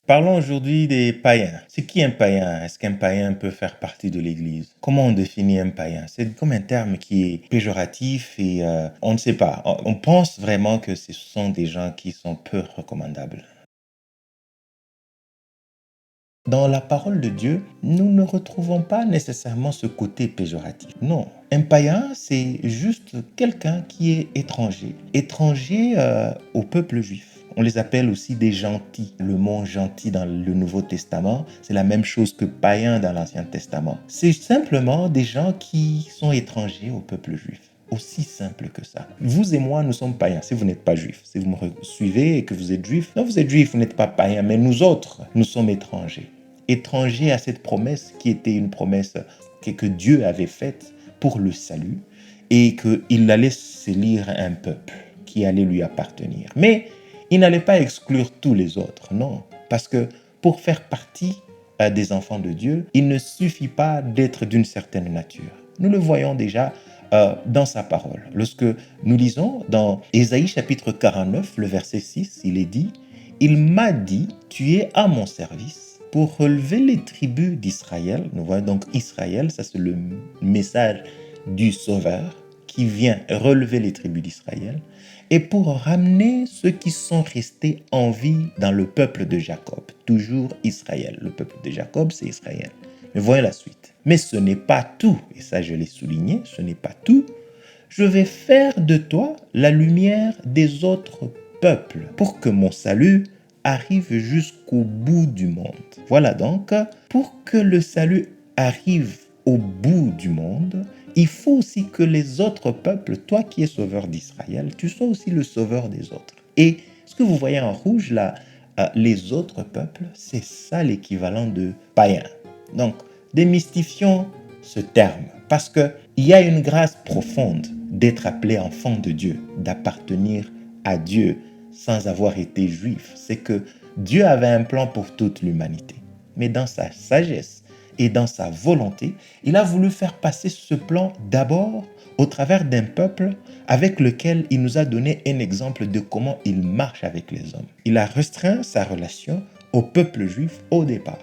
Parlons aujourd'hui des païens. C'est qui un païen? Est-ce qu'un païen peut faire partie de l'Église? Comment on définit un païen? C'est comme un terme qui est péjoratif et on ne sait pas. On pense vraiment que ce sont des gens qui sont peu recommandables. Dans la parole de Dieu, nous ne retrouvons pas nécessairement ce côté péjoratif. Non. Un païen, c'est juste quelqu'un qui est étranger. Étranger au peuple juif. On les appelle aussi des gentils. Le mot gentil dans le Nouveau Testament, c'est la même chose que païen dans l'Ancien Testament. C'est simplement des gens qui sont étrangers au peuple juif. Aussi simple que ça. Vous et moi, nous sommes païens, si vous n'êtes pas juif. Si vous me suivez et que vous êtes juif, non, vous êtes juif, vous n'êtes pas païen, mais nous autres, nous sommes étrangers. Étrangers à cette promesse qui était une promesse que Dieu avait faite pour le salut et qu'il allait s'élire un peuple qui allait lui appartenir. Mais il n'allait pas exclure tous les autres, non. Parce que pour faire partie des enfants de Dieu, il ne suffit pas d'être d'une certaine nature. Nous le voyons déjà dans sa parole. Lorsque nous lisons dans Ésaïe chapitre 49, le verset 6, il est dit « Il m'a dit, tu es à mon service pour relever les tribus d'Israël. » Nous voyons donc Israël, ça c'est le message du Sauveur qui vient relever les tribus d'Israël et pour ramener ceux qui sont restés en vie dans le peuple de Jacob. Toujours Israël. Le peuple de Jacob, c'est Israël. Mais voyons la suite. Mais ce n'est pas tout, et ça je l'ai souligné, ce n'est pas tout. Je vais faire de toi la lumière des autres peuples pour que mon salut arrive jusqu'au bout du monde. Voilà donc, pour que le salut arrive au bout du monde, il faut aussi que les autres peuples, toi qui es sauveur d'Israël, tu sois aussi le sauveur des autres. Et ce que vous voyez en rouge là, les autres peuples, c'est ça l'équivalent de païen. Donc, démystifions ce terme parce qu'il y a une grâce profonde d'être appelé enfant de Dieu, d'appartenir à Dieu sans avoir été juif. C'est que Dieu avait un plan pour toute l'humanité. Mais dans sa sagesse et dans sa volonté, il a voulu faire passer ce plan d'abord au travers d'un peuple avec lequel il nous a donné un exemple de comment il marche avec les hommes. Il a restreint sa relation au peuple juif au départ.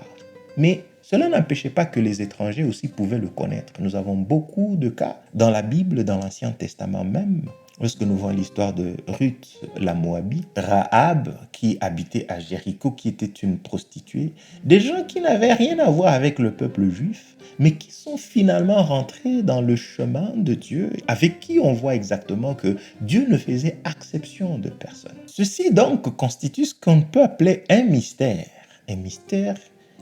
Mais cela n'empêchait pas que les étrangers aussi pouvaient le connaître. Nous avons beaucoup de cas dans la Bible, dans l'Ancien Testament même, lorsque nous voyons l'histoire de Ruth la Moabite, Rahab qui habitait à Jéricho, qui était une prostituée, des gens qui n'avaient rien à voir avec le peuple juif, mais qui sont finalement rentrés dans le chemin de Dieu, avec qui on voit exactement que Dieu ne faisait exception de personne. Ceci donc constitue ce qu'on peut appeler un mystère. Un mystère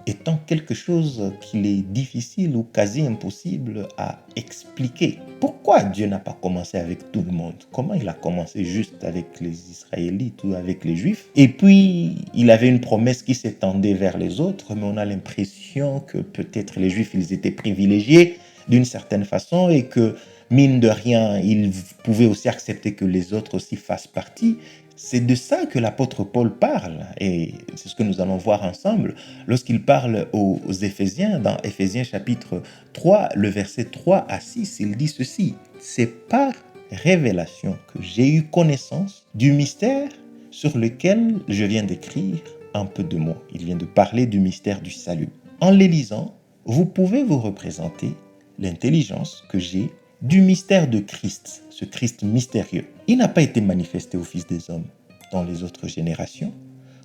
étant quelque chose qu'il est difficile ou quasi impossible à expliquer. Pourquoi Dieu n'a pas commencé avec tout le monde? Comment il a commencé juste avec les Israélites ou avec les Juifs? Et puis, il avait une promesse qui s'étendait vers les autres, mais on a l'impression que peut-être les Juifs, ils étaient privilégiés d'une certaine façon et que, mine de rien, ils pouvaient aussi accepter que les autres aussi fassent partie. C'est de ça que l'apôtre Paul parle, et c'est ce que nous allons voir ensemble lorsqu'il parle aux Éphésiens, dans Éphésiens chapitre 3, le verset 3 à 6, il dit ceci: « C'est par révélation que j'ai eu connaissance du mystère sur lequel je viens d'écrire un peu de mots. » Il vient de parler du mystère du salut. En les lisant, vous pouvez vous représenter l'intelligence que j'ai du mystère de Christ, ce Christ mystérieux. Il n'a pas été manifesté aux fils des hommes dans les autres générations,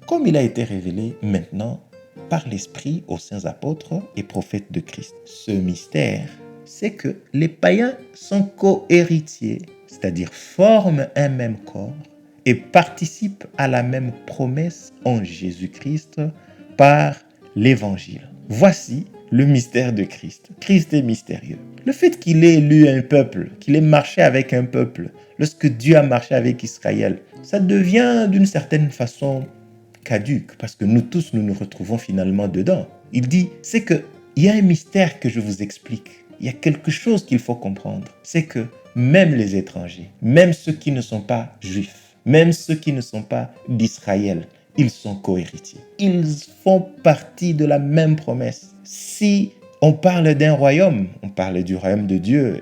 comme il a été révélé maintenant par l'Esprit aux saints apôtres et prophètes de Christ. Ce mystère, c'est que les païens sont co-héritiers, c'est-à-dire forment un même corps et participent à la même promesse en Jésus-Christ par l'Évangile. Voici le mystère de Christ. Christ est mystérieux. Le fait qu'il ait élu un peuple, qu'il ait marché avec un peuple, lorsque Dieu a marché avec Israël, ça devient d'une certaine façon caduque, parce que nous tous, nous nous retrouvons finalement dedans. Il dit, c'est que il y a un mystère que je vous explique. Il y a quelque chose qu'il faut comprendre. C'est que même les étrangers, même ceux qui ne sont pas juifs, même ceux qui ne sont pas d'Israël, ils sont co-héritiers. Ils font partie de la même promesse. Si on parle d'un royaume, on parle du royaume de Dieu,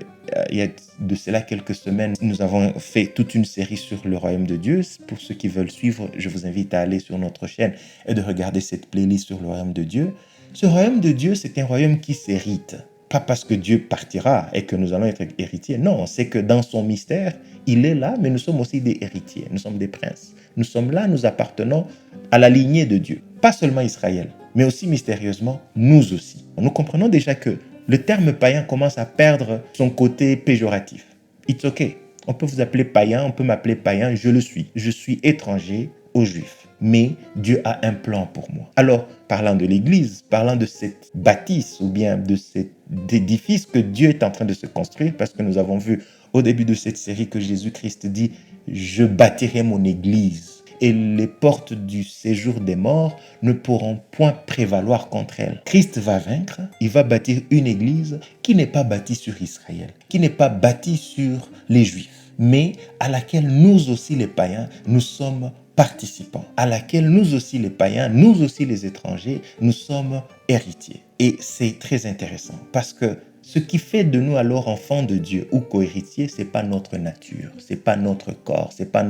il y a de cela quelques semaines, nous avons fait toute une série sur le royaume de Dieu. Pour ceux qui veulent suivre, je vous invite à aller sur notre chaîne et de regarder cette playlist sur le royaume de Dieu. Ce royaume de Dieu, c'est un royaume qui s'hérite. Pas parce que Dieu partira et que nous allons être héritiers. Non, c'est que dans son mystère, il est là, mais nous sommes aussi des héritiers. Nous sommes des princes. Nous sommes là, nous appartenons à la lignée de Dieu. Pas seulement Israël, mais aussi mystérieusement, nous aussi. Nous comprenons déjà que le terme païen commence à perdre son côté péjoratif. It's okay. On peut vous appeler païen, on peut m'appeler païen, je le suis. Je suis étranger aux Juifs. Mais Dieu a un plan pour moi. Alors, parlant de l'Église, parlant de cette bâtisse ou bien de cet édifice que Dieu est en train de se construire, parce que nous avons vu au début de cette série que Jésus-Christ dit « Je bâtirai mon Église » et les portes du séjour des morts ne pourront point prévaloir contre elle. Christ va vaincre, il va bâtir une Église qui n'est pas bâtie sur Israël, qui n'est pas bâtie sur les Juifs, mais à laquelle nous aussi les païens, nous sommes participants, à laquelle nous aussi les païens, nous aussi les étrangers, nous sommes héritiers. Et c'est très intéressant parce que ce qui fait de nous alors enfants de Dieu ou co-héritiers, c'est pas notre nature, c'est pas notre corps, c'est pas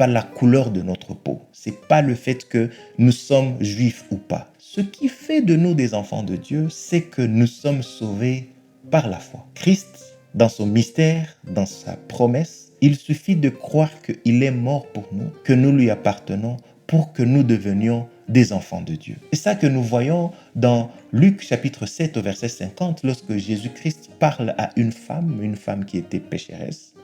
la couleur de notre peau, c'est pas le fait que nous sommes juifs ou pas. Ce qui fait de nous des enfants de Dieu, c'est que nous sommes sauvés par la foi. Christ, dans son mystère, dans sa promesse, il suffit de croire qu'il est mort pour nous, que nous lui appartenons, pour que nous devenions des enfants de Dieu. C'est ça que nous voyons dans Luc chapitre 7 au verset 50, lorsque Jésus-Christ parle à une femme qui était pécheresse,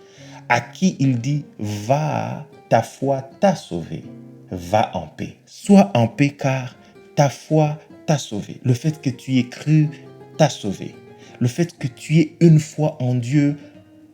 à qui il dit « Va, ta foi t'a sauvé, va en paix. Sois en paix car ta foi t'a sauvé. Le fait que tu aies cru t'a sauvé. Le fait que tu aies une foi en Dieu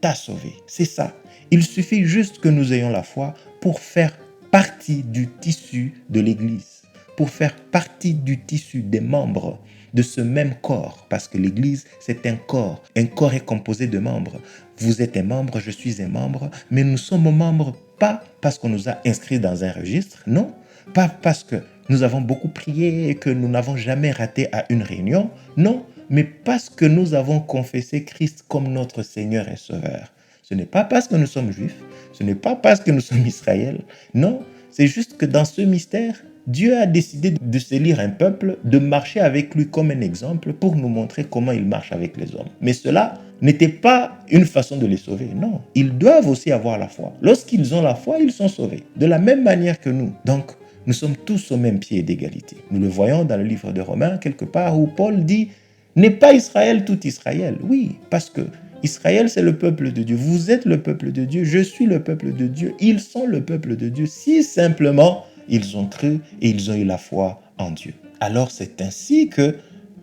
t'a sauvé. » C'est ça. Il suffit juste que nous ayons la foi pour faire partie du tissu de l'Église, pour faire partie du tissu des membres de ce même corps, parce que l'Église, c'est un corps. Un corps est composé de membres. Vous êtes un membre, je suis un membre, mais nous sommes membres pas parce qu'on nous a inscrits dans un registre, non, pas parce que nous avons beaucoup prié et que nous n'avons jamais raté à une réunion, non, mais parce que nous avons confessé Christ comme notre Seigneur et Sauveur. Ce n'est pas parce que nous sommes juifs, ce n'est pas parce que nous sommes Israël, non, c'est juste que dans ce mystère, Dieu a décidé de s'élire un peuple, de marcher avec lui comme un exemple pour nous montrer comment il marche avec les hommes. Mais cela n'était pas une façon de les sauver, non. Ils doivent aussi avoir la foi. Lorsqu'ils ont la foi, ils sont sauvés, de la même manière que nous. Donc, nous sommes tous au même pied d'égalité. Nous le voyons dans le livre de Romains, quelque part, où Paul dit « N'est pas Israël tout Israël ?» Oui, parce que Israël, c'est le peuple de Dieu. Vous êtes le peuple de Dieu. Je suis le peuple de Dieu. Ils sont le peuple de Dieu. Si simplement, ils ont cru et ils ont eu la foi en Dieu. Alors, c'est ainsi que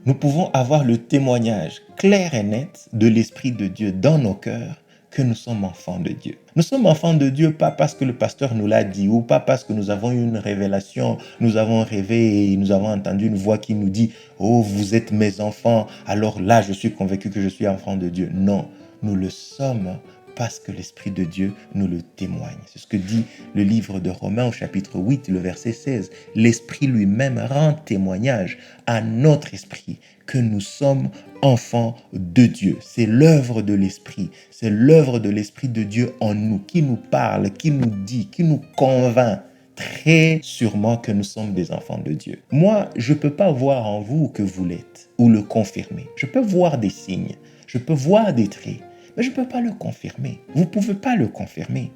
nous pouvons avoir le témoignage clair et net de l'Esprit de Dieu dans nos cœurs que nous sommes enfants de Dieu. Nous sommes enfants de Dieu pas parce que le pasteur nous l'a dit ou pas parce que nous avons eu une révélation, nous avons rêvé et nous avons entendu une voix qui nous dit « Oh, vous êtes mes enfants, alors là, je suis convaincu que je suis enfant de Dieu. » Non, nous le sommes parce que l'Esprit de Dieu nous le témoigne. C'est ce que dit le livre de Romains au chapitre 8, le verset 16. L'Esprit lui-même rend témoignage à notre esprit que nous sommes enfants de Dieu. C'est l'œuvre de l'Esprit. C'est l'œuvre de l'Esprit de Dieu en nous qui nous parle, qui nous dit, qui nous convainc très sûrement que nous sommes des enfants de Dieu. Moi, je ne peux pas voir en vous que vous l'êtes ou le confirmer. Je peux voir des signes, je peux voir des traits, mais je ne peux pas le confirmer. Vous ne pouvez pas le confirmer.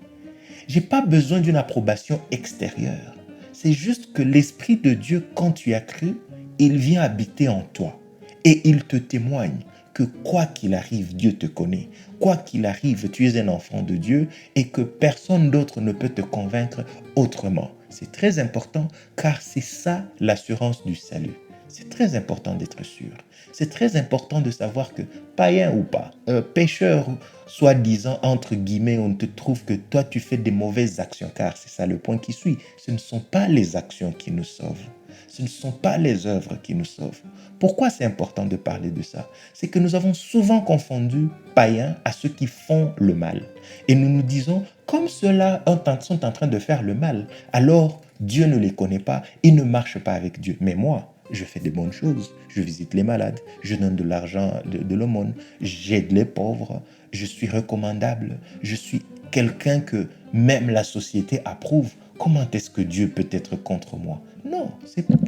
Je n'ai pas besoin d'une approbation extérieure. C'est juste que l'Esprit de Dieu, quand tu as cru, il vient habiter en toi. Et il te témoigne que quoi qu'il arrive, Dieu te connaît. Quoi qu'il arrive, tu es un enfant de Dieu et que personne d'autre ne peut te convaincre autrement. C'est très important car c'est ça l'assurance du salut. C'est très important d'être sûr. C'est très important de savoir que, païen ou pas, pécheur, soi-disant, entre guillemets, on te trouve que toi, tu fais des mauvaises actions, car c'est ça le point qui suit. Ce ne sont pas les actions qui nous sauvent. Ce ne sont pas les œuvres qui nous sauvent. Pourquoi c'est important de parler de ça? C'est que nous avons souvent confondu païens à ceux qui font le mal. Et nous nous disons, comme ceux-là sont en train de faire le mal, alors Dieu ne les connaît pas, ils ne marchent pas avec Dieu. Mais moi, je fais des bonnes choses, je visite les malades, je donne de l'argent, de l'aumône, j'aide les pauvres, je suis recommandable, je suis quelqu'un que même la société approuve. Comment est-ce que Dieu peut être contre moi? Non,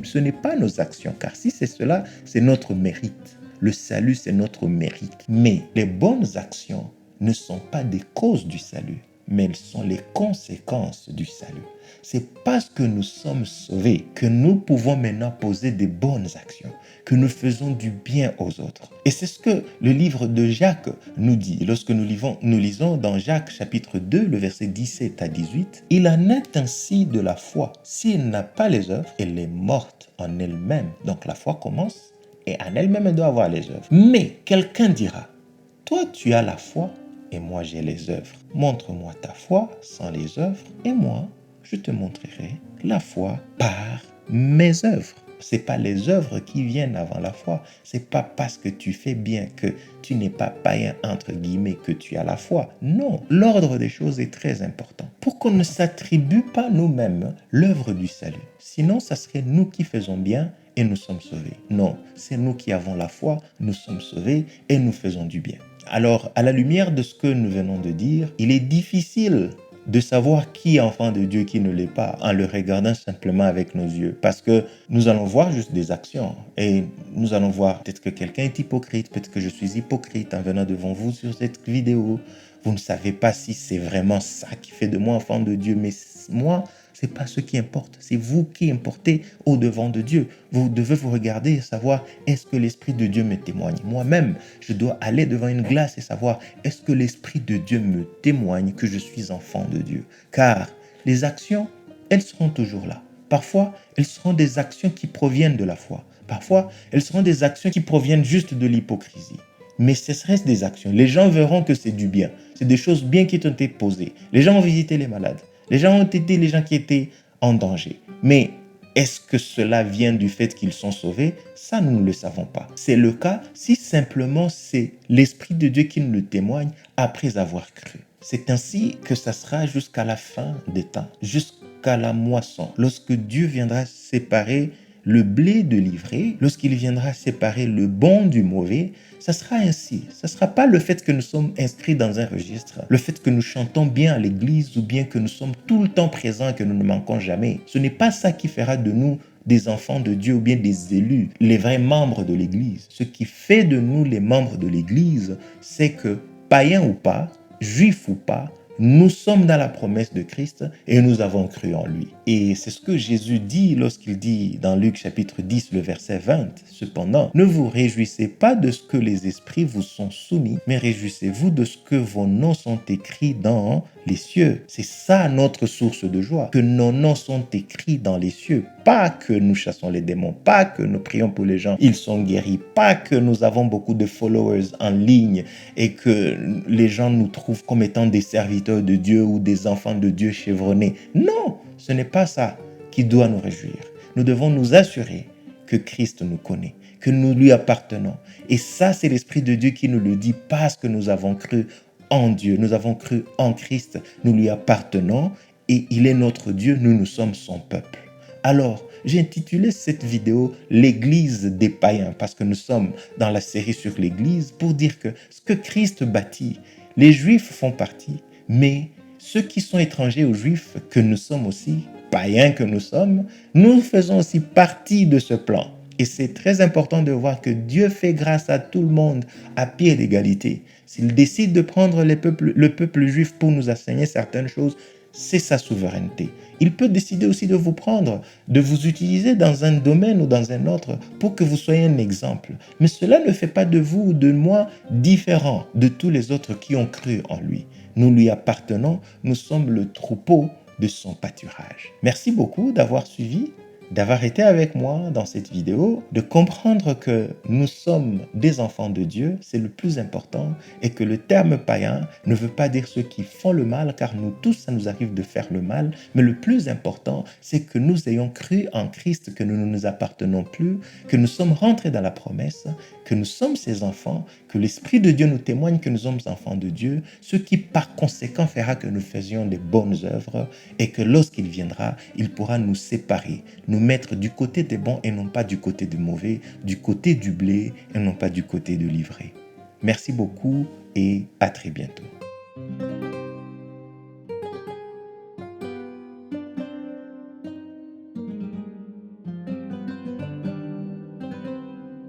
ce n'est pas nos actions, car si c'est cela, c'est notre mérite. Le salut, c'est notre mérite. Mais les bonnes actions ne sont pas des causes du salut, mais elles sont les conséquences du salut. C'est parce que nous sommes sauvés que nous pouvons maintenant poser des bonnes actions, que nous faisons du bien aux autres. Et c'est ce que le livre de Jacques nous dit. Lorsque nous lisons dans Jacques chapitre 2, le verset 17 à 18, « Il en est ainsi de la foi. Si elle n'a pas les œuvres, elle est morte en elle-même. » Donc la foi commence et en elle-même, elle doit avoir les œuvres. Mais quelqu'un dira, « Toi, tu as la foi et moi, j'ai les œuvres. Montre-moi ta foi sans les œuvres et moi, je te montrerai la foi par mes œuvres. » C'est pas les œuvres qui viennent avant la foi. C'est pas parce que tu fais bien que tu n'es pas païen entre guillemets que tu as la foi. Non, l'ordre des choses est très important. Pour qu'on ne s'attribue pas nous-mêmes l'œuvre du salut. Sinon, ça serait nous qui faisons bien et nous sommes sauvés. Non, c'est nous qui avons la foi, nous sommes sauvés et nous faisons du bien. Alors, à la lumière de ce que nous venons de dire, il est difficile de savoir qui est enfant de Dieu, qui ne l'est pas, en le regardant simplement avec nos yeux. Parce que nous allons voir juste des actions. Et nous allons voir peut-être que quelqu'un est hypocrite, peut-être que je suis hypocrite en venant devant vous sur cette vidéo. Vous ne savez pas si c'est vraiment ça qui fait de moi enfant de Dieu, mais moi, c'est pas ce qui importe. C'est vous qui importez au-devant de Dieu. Vous devez vous regarder et savoir, est-ce que l'Esprit de Dieu me témoigne? Moi-même, je dois aller devant une glace et savoir, est-ce que l'Esprit de Dieu me témoigne que je suis enfant de Dieu? Car les actions, elles seront toujours là. Parfois, elles seront des actions qui proviennent de la foi. Parfois, elles seront des actions qui proviennent juste de l'hypocrisie. Mais ce serait des actions. Les gens verront que c'est du bien. C'est des choses bien qui ont été posées. Les gens ont visité les malades. Les gens ont été les gens qui étaient en danger. Mais est-ce que cela vient du fait qu'ils sont sauvés? Ça, nous ne le savons pas. C'est le cas si simplement c'est l'Esprit de Dieu qui nous le témoigne après avoir cru. C'est ainsi que ça sera jusqu'à la fin des temps, jusqu'à la moisson. Lorsque Dieu viendra séparer le blé de l'ivraie, lorsqu'il viendra séparer le bon du mauvais, ça sera ainsi. Ça ne sera pas le fait que nous sommes inscrits dans un registre, le fait que nous chantons bien à l'église ou bien que nous sommes tout le temps présents et que nous ne manquons jamais. Ce n'est pas ça qui fera de nous des enfants de Dieu ou bien des élus, les vrais membres de l'église. Ce qui fait de nous les membres de l'église, c'est que, païens ou pas, juifs ou pas, nous sommes dans la promesse de Christ et nous avons cru en lui. Et c'est ce que Jésus dit lorsqu'il dit dans Luc chapitre 10, le verset 20. Cependant, ne vous réjouissez pas de ce que les esprits vous sont soumis, mais réjouissez-vous de ce que vos noms sont écrits dans les cieux. C'est ça notre source de joie, que nos noms sont écrits dans les cieux. Pas que nous chassons les démons, pas que nous prions pour les gens, ils sont guéris, pas que nous avons beaucoup de followers en ligne et que les gens nous trouvent comme étant des serviteurs de Dieu ou des enfants de Dieu chevronnés. Non, ce n'est pas ça qui doit nous réjouir. Nous devons nous assurer que Christ nous connaît, que nous lui appartenons. Et ça, c'est l'Esprit de Dieu qui nous le dit parce que nous avons cru en Dieu, nous avons cru en Christ, nous lui appartenons et il est notre Dieu, nous sommes son peuple. Alors, j'ai intitulé cette vidéo « L'Église des païens » parce que nous sommes dans la série sur l'Église pour dire que ce que Christ bâtit, les Juifs font partie, mais ceux qui sont étrangers aux Juifs, que nous sommes aussi, païens que nous sommes, nous faisons aussi partie de ce plan. Et c'est très important de voir que Dieu fait grâce à tout le monde à pied d'égalité. S'il décide de prendre le peuple juif pour nous enseigner certaines choses, c'est sa souveraineté. Il peut décider aussi de vous prendre, de vous utiliser dans un domaine ou dans un autre pour que vous soyez un exemple. Mais cela ne fait pas de vous ou de moi différents de tous les autres qui ont cru en lui. Nous lui appartenons, nous sommes le troupeau de son pâturage. Merci beaucoup d'avoir suivi, d'avoir été avec moi dans cette vidéo, de comprendre que nous sommes des enfants de Dieu, c'est le plus important, et que le terme païen ne veut pas dire ceux qui font le mal, car nous tous, ça nous arrive de faire le mal, mais le plus important, c'est que nous ayons cru en Christ, que nous ne nous appartenons plus, que nous sommes rentrés dans la promesse, que nous sommes ses enfants, que l'Esprit de Dieu nous témoigne que nous sommes enfants de Dieu, ce qui par conséquent fera que nous faisions des bonnes œuvres et que lorsqu'il viendra, il pourra nous séparer, nous mettre du côté des bons et non pas du côté du mauvais, du côté du blé et non pas du côté de l'ivraie. Merci beaucoup et à très bientôt.